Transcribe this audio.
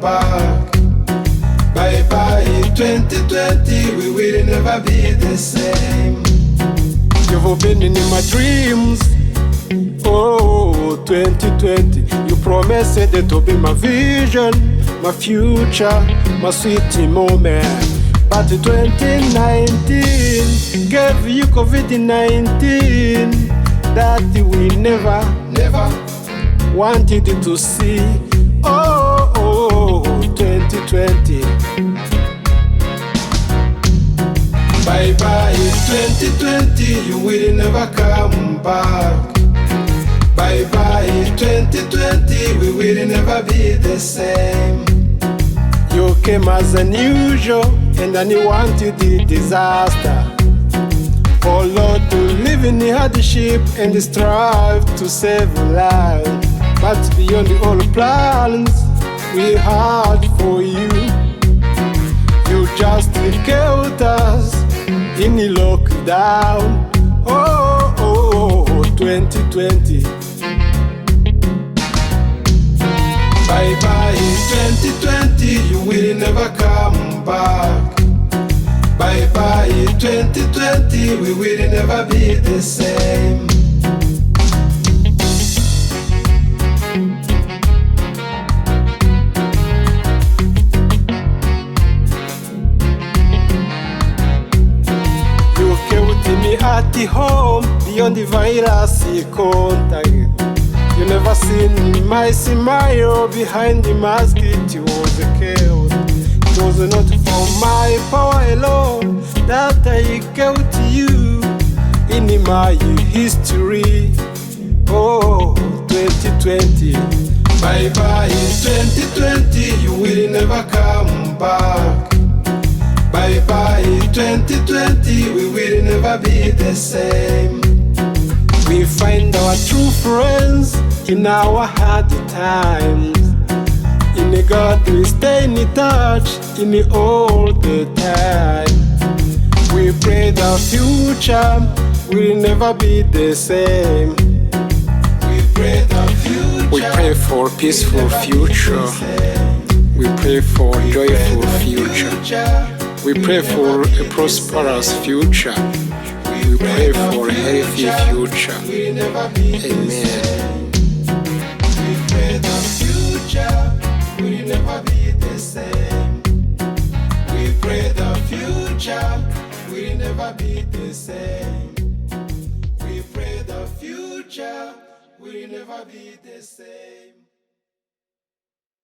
back. Bye bye 2020, we will never be the same. You've been in my dreams. Oh, 2020, you promised it to be my vision, my future, my sweet moment. But 2019 gave you COVID-19 that we never wanted to see. Oh, 2020. Bye bye 2020, you will never come back. Bye bye 2020, we will never be the same. You came as unusual and then you wanted the disaster. For Lord to live in the hardship and strive to save life. But beyond all plans we had for you, you just killed us in the lockdown. Oh, 2020. Bye bye 2020, you will never come back. Bye bye 2020, we will never be the same. You killed me at the home beyond the virus contact. You never seen my smile behind the mask. It was a chaos. It was not for my power alone that I killed you in my history. Oh, 2020. Bye bye 2020, you will never come back. Bye bye 2020, we will never be the same. We find our true friends in our hard times. In God we stay in touch in all the time. We pray the future will never be the same. We pray the future. We pray for peaceful future. We pray for joyful future. We pray for a prosperous future. We pray for a healthy future. Amen. We pray the future will never be the same. We pray the future will never be the same. We pray the future will never be the same.